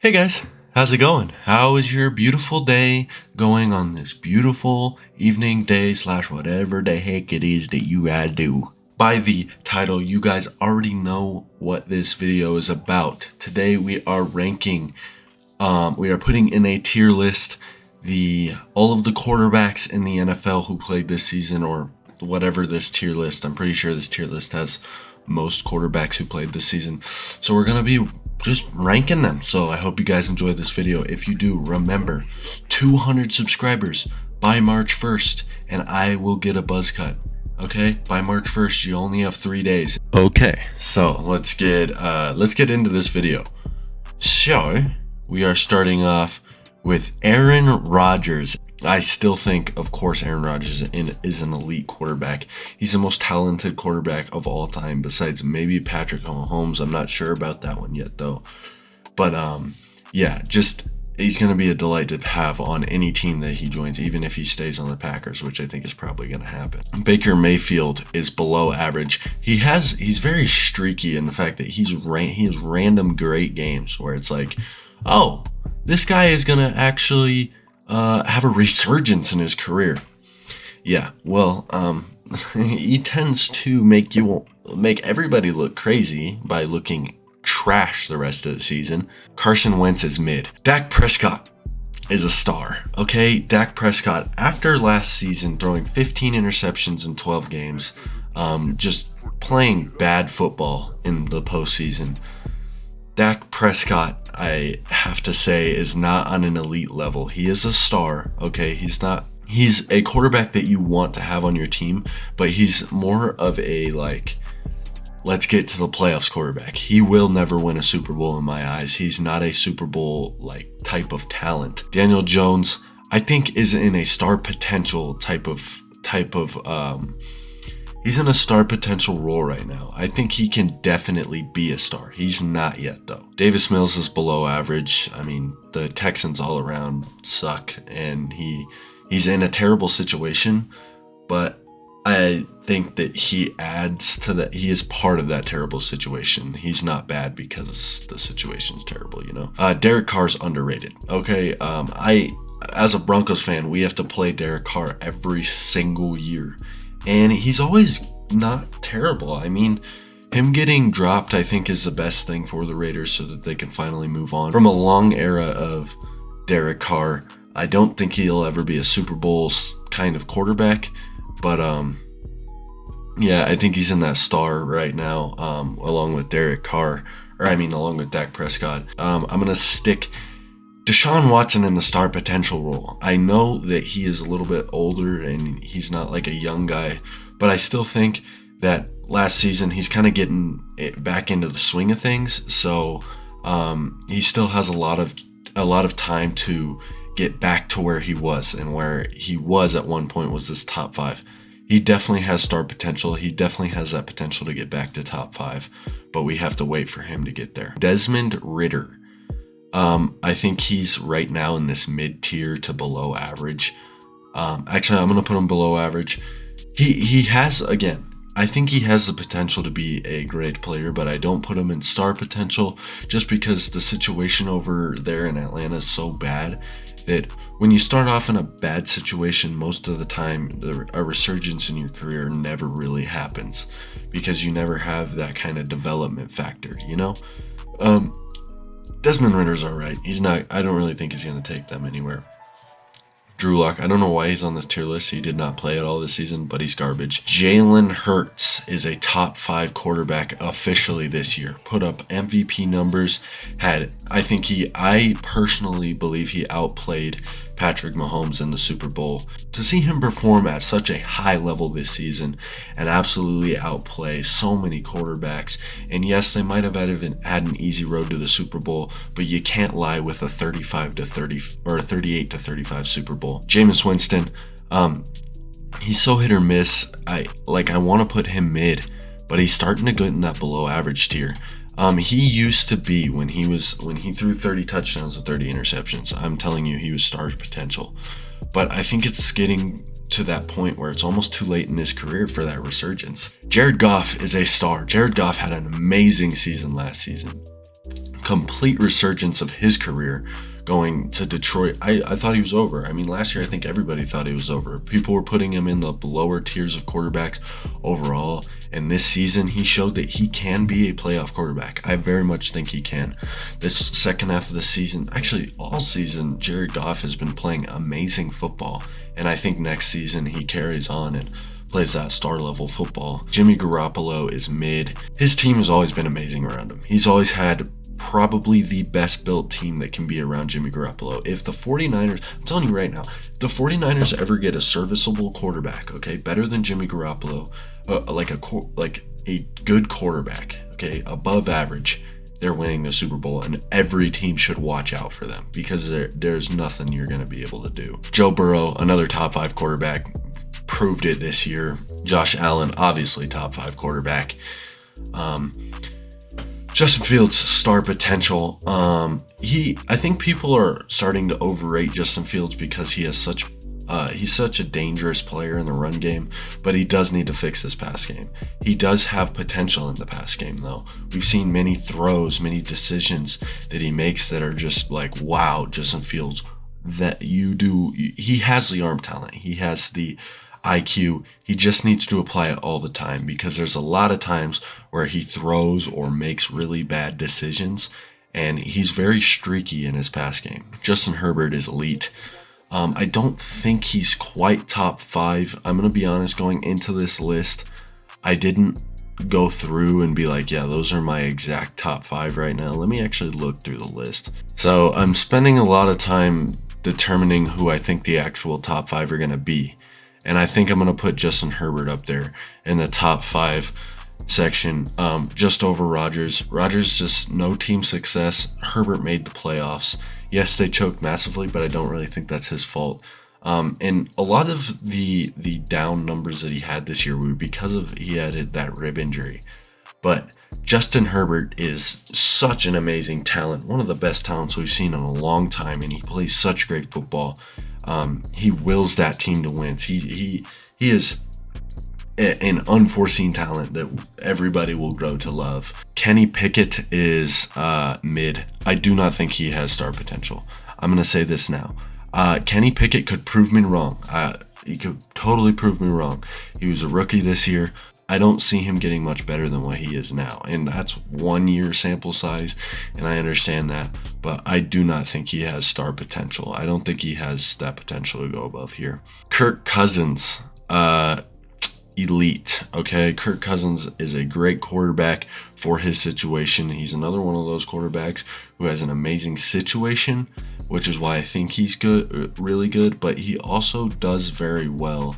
Hey guys, how's it going? How is your beautiful day going on this beautiful evening, day slash whatever the heck it is that you gotta do? By the title, you guys already know what this video is about. Today we are ranking, we are putting in a tier list all of the quarterbacks in the NFL who played this season, or whatever this tier list. I'm pretty sure this tier list has most quarterbacks who played this season. So we're gonna be just ranking them. So I hope you guys enjoyed this video. If you do, remember 200 subscribers by March 1st and I will get a buzz cut. Okay, by March 1st, you only have 3 days. Okay, so let's get into this video. So we are starting off with Aaron Rodgers. I still think, of course, Aaron Rodgers is an elite quarterback. He's the most talented quarterback of all time, besides maybe Patrick Mahomes. I'm not sure about that one yet, though. But yeah, just he's going to be a delight to have on any team that he joins, even if he stays on the Packers, which I think is probably going to happen. Baker Mayfield is below average. He's very streaky in the fact that he has random great games where it's like, oh, this guy is going to actually have a resurgence in his career. Yeah, well, he tends to make everybody look crazy by looking trash the rest of the season. Carson Wentz is mid. Dak Prescott is a star. Okay, Dak Prescott, after last season throwing 15 interceptions in 12 games, just playing bad football in the postseason, Dak Prescott, I have to say, is not on an elite level. He is a star, okay? He's a quarterback that you want to have on your team, but he's more of a, like, let's get to the playoffs quarterback. He will never win a Super Bowl in my eyes. He's not a Super Bowl, like, type of talent. Daniel Jones, I think, is in a star potential type of he's in a star potential role right now. I think he can definitely be a star. He's not yet, though. Davis Mills is below average. I mean, the Texans all around suck, and he's in a terrible situation, but I think that he adds to that. He is part of that terrible situation. He's not bad because the situation's terrible, you know? Derek Carr's underrated, okay? As a Broncos fan, we have to play Derek Carr every single year. And he's always not terrible. I mean, him getting dropped, I think, is the best thing for the Raiders so that they can finally move on from a long era of Derek Carr. I don't think he'll ever be a Super Bowl kind of quarterback, but yeah, I think he's in that star right now, along with along with Dak Prescott. I'm gonna stick Deshaun Watson in the star potential role. I know that he is a little bit older and he's not like a young guy, but I still think that last season he's kind of getting it back into the swing of things. So he still has a lot of time to get back to where he was, and where he was at one point was this top 5. He definitely has star potential. He definitely has that potential to get back to top 5, but we have to wait for him to get there. Desmond Ridder. I think he's right now in this mid-tier to below average. Actually, I'm going to put him below average. He has, again, I think he has the potential to be a great player, but I don't put him in star potential just because the situation over there in Atlanta is so bad that when you start off in a bad situation, most of the time a resurgence in your career never really happens because you never have that kind of development factor, you know? Desmond Ridder's alright. I don't really think he's going to take them anywhere. Drew Lock, I don't know why he's on this tier list. He did not play at all this season, but he's garbage. Jalen Hurts is a top 5 quarterback officially this year. Put up MVP numbers. I personally believe he outplayed Patrick Mahomes in the Super Bowl. To see him perform at such a high level this season and absolutely outplay so many quarterbacks, and yes, they might have had an easy road to the Super Bowl, but you can't lie with a 35 to 30 or 38 to 35 Super Bowl. Jameis Winston, he's so hit or miss. I want to put him mid, but he's starting to get in that below average tier. He used to be, when he threw 30 touchdowns and 30 interceptions, I'm telling you, he was star potential. But I think it's getting to that point where it's almost too late in his career for that resurgence. Jared Goff is a star. Jared Goff had an amazing season last season. complete resurgence of his career going to Detroit. I thought he was over. I mean, last year I think everybody thought he was over. People were putting him in the lower tiers of quarterbacks overall, and this season he showed that he can be a playoff quarterback. I very much think he can. This second half of the season, actually all season, Jared Goff has been playing amazing football, and I think next season he carries on and plays that star level football. Jimmy Garoppolo is mid. His team has always been amazing around him. He's always had probably the best built team that can be around Jimmy Garoppolo. If the 49ers, I'm telling you right now, if the 49ers ever get a serviceable quarterback, okay, better than Jimmy Garoppolo, like a good quarterback, okay, above average, they're winning the Super Bowl, and every team should watch out for them because there's nothing you're going to be able to do. Joe Burrow, another top 5 quarterback, proved it this year. Josh Allen, obviously top 5 quarterback. Justin Fields' star potential. I think people are starting to overrate Justin Fields because he's such a dangerous player in the run game, but he does need to fix his pass game. He does have potential in the pass game, though. We've seen many throws, many decisions that he makes that are just like, wow, Justin Fields, he has the arm talent. He has the IQ. He just needs to apply it all the time because there's a lot of times where he throws or makes really bad decisions, and he's very streaky in his pass game. Justin Herbert is elite. I don't think he's quite top 5. I'm going to be honest, going into this list, I didn't go through and be like, yeah, those are my exact top 5 right now. Let me actually look through the list. So I'm spending a lot of time determining who I think the actual top 5 are going to be. And I think I'm going to put Justin Herbert up there in the top 5 section, just over Rodgers. Rodgers just no team success. Herbert made the playoffs. Yes, they choked massively, but I don't really think that's his fault. And a lot of the down numbers that he had this year were because he had that rib injury. But Justin Herbert is such an amazing talent, one of the best talents we've seen in a long time, and he plays such great football. He wills that team to wins. He is an unforeseen talent that everybody will grow to love. Kenny Pickett is mid. I do not think he has star potential. I'm going to say this now. Kenny Pickett could prove me wrong. He could totally prove me wrong. He was a rookie this year. I don't see him getting much better than what he is now. And that's 1 year sample size, and I understand that. But I do not think he has star potential. I don't think he has that potential to go above here. Kirk Cousins, elite. Okay, Kirk Cousins is a great quarterback for his situation. He's another one of those quarterbacks who has an amazing situation, which is why I think he's good, really good. But he also does very well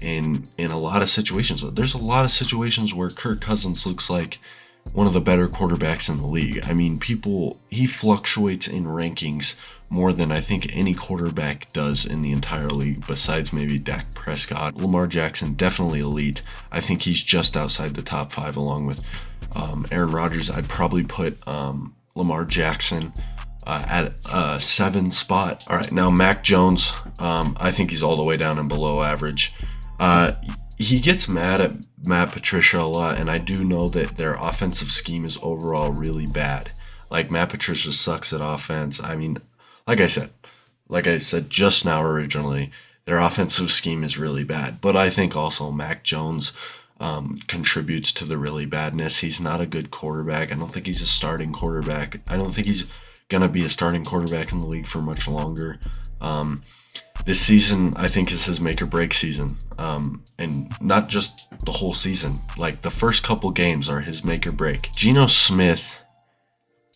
in a lot of situations. There's a lot of situations where Kirk Cousins looks like one of the better quarterbacks in the league. I mean, he fluctuates in rankings more than I think any quarterback does in the entire league, besides maybe Dak Prescott. Lamar Jackson, definitely elite. I think he's just outside the top 5 along with Aaron Rodgers. I'd probably put Lamar Jackson at a 7 spot. All right, now Mac Jones, I think he's all the way down and below average. He gets mad at Matt Patricia a lot, and I do know that their offensive scheme is overall really bad. Like, Matt Patricia sucks at offense. I mean, like I said just now originally, their offensive scheme is really bad. But I think also Mac Jones contributes to the really badness. He's not a good quarterback. I don't think he's a starting quarterback. I don't think he's going to be a starting quarterback in the league for much longer. This season, I think, is his make or break season. And not just the whole season. Like, the first couple games are his make or break. Geno Smith,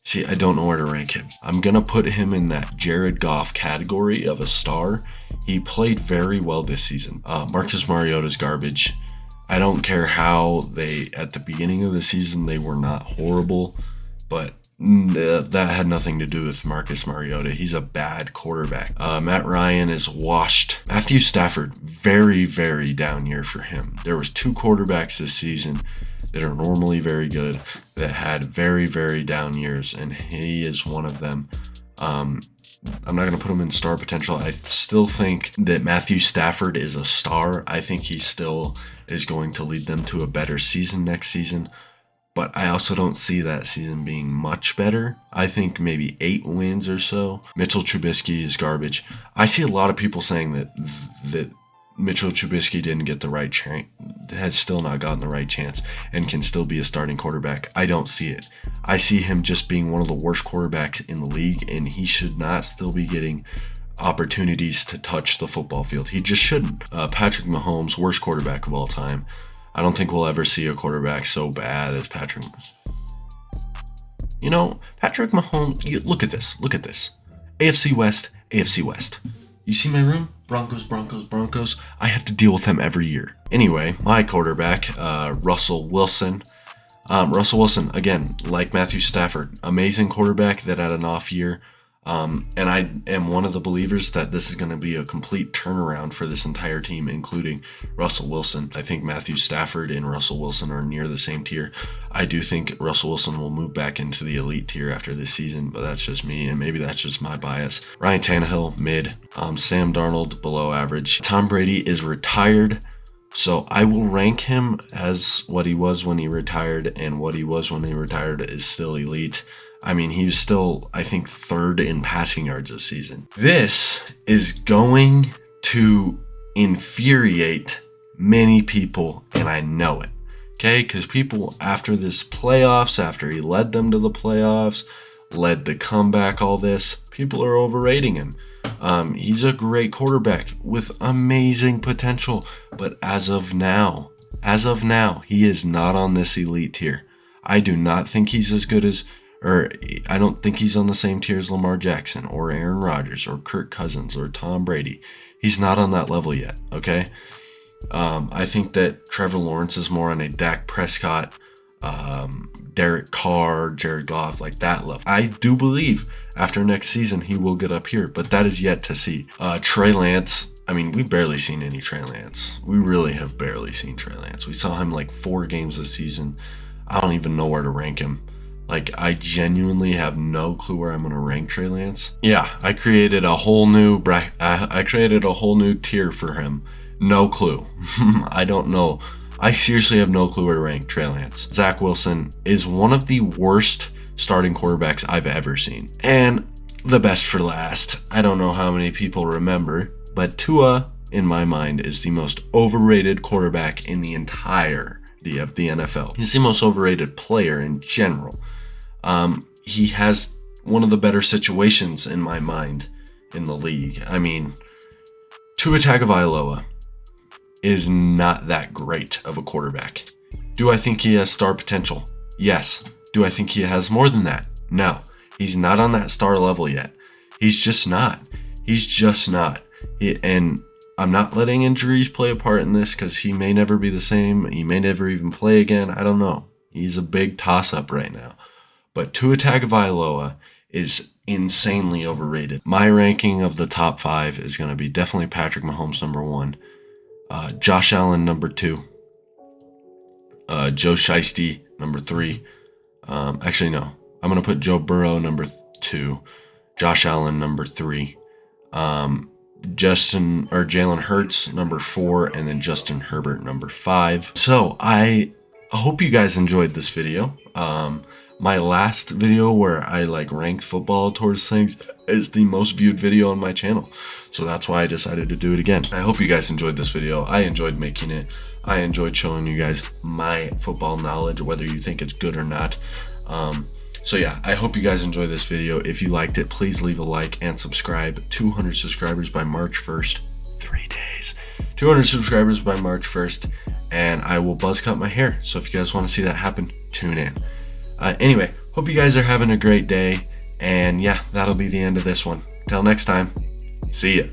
see, I don't know where to rank him. I'm going to put him in that Jared Goff category of a star. He played very well this season. Marcus Mariota's garbage. I don't care how at the beginning of the season, they were not horrible, but that had nothing to do with Marcus Mariota. He's a bad quarterback. Matt Ryan is washed. Matthew Stafford, very, very down year for him. There was 2 quarterbacks this season that are normally very good that had very, very down years, and he is one of them. I'm not going to put him in star potential. I still think that Matthew Stafford is a star. I think he still is going to lead them to a better season next season. but I also don't see that season being much better. I think maybe 8 wins or so. Mitchell Trubisky is garbage. I see a lot of people saying that Mitchell Trubisky didn't get the right chance, has still not gotten the right chance, and can still be a starting quarterback. I don't see it. I see him just being one of the worst quarterbacks in the league, and he should not still be getting opportunities to touch the football field. He just shouldn't. Patrick Mahomes, worst quarterback of all time. I don't think we'll ever see a quarterback so bad as Patrick. You know, Patrick Mahomes, look at this. Look at this. AFC West, AFC West. You see my room? Broncos, Broncos, Broncos. I have to deal with them every year. Anyway, my quarterback, Russell Wilson. Russell Wilson, again, like Matthew Stafford, amazing quarterback that had an off year. And I am one of the believers that this is going to be a complete turnaround for this entire team, including Russell Wilson. I think Matthew Stafford and Russell Wilson are near the same tier. I do think Russell Wilson will move back into the elite tier after this season, but that's just me, and maybe that's just my bias. Ryan Tannehill, mid. Sam Darnold, below average. Tom Brady is retired, so I will rank him as what he was when he retired, and what he was when he retired is still elite. I mean, he was still, I think, 3rd in passing yards this season. This is going to infuriate many people, and I know it. Okay? Because people, after this playoffs, after he led them to the playoffs, led the comeback, all this, people are overrating him. He's a great quarterback with amazing potential, but as of now, he is not on this elite tier. I do not think he's as good as, or I don't think he's on the same tier as Lamar Jackson or Aaron Rodgers or Kirk Cousins or Tom Brady. He's not on that level yet, okay? I think that Trevor Lawrence is more on a Dak Prescott, Derek Carr, Jared Goff, like that level. I do believe after next season he will get up here, but that is yet to see. Trey Lance, I mean, we've barely seen any Trey Lance. We really have barely seen Trey Lance. We saw him like 4 games this season. I don't even know where to rank him. Like, I genuinely have no clue where I'm going to rank Trey Lance. Yeah, I created a whole new tier for him. No clue. I don't know. I seriously have no clue where to rank Trey Lance. Zach Wilson is one of the worst starting quarterbacks I've ever seen. And the best for last. I don't know how many people remember, but Tua, in my mind, is the most overrated quarterback in the entirety of the NFL. He's the most overrated player in general. He has one of the better situations in my mind in the league. I mean, Tua Tagovailoa is not that great of a quarterback. Do I think he has star potential? Yes. Do I think he has more than that? No. He's not on that star level yet. He's just not. And I'm not letting injuries play a part in this because he may never be the same. He may never even play again. I don't know. He's a big toss-up right now. But Tua Tagovailoa is insanely overrated. My ranking of the top 5 is going to be definitely Patrick Mahomes number 1, Josh Allen number 2, Joe Shiesty number 3. Actually, no. I'm going to put Joe Burrow number 2, Josh Allen number 3, Jalen Hurts number 4, and then Justin Herbert number 5. So I hope you guys enjoyed this video. My last video where I ranked football towards things is the most viewed video on my channel. So that's why I decided to do it again. I hope you guys enjoyed this video. I enjoyed making it. I enjoyed showing you guys my football knowledge, whether you think it's good or not. So yeah, I hope you guys enjoyed this video. If you liked it, please leave a like and subscribe. 200 subscribers by March 1st. 3 days. 200 subscribers by March 1st. And I will buzz cut my hair. So if you guys want to see that happen, tune in. Anyway, hope you guys are having a great day. And yeah, that'll be the end of this one. Till next time, see ya.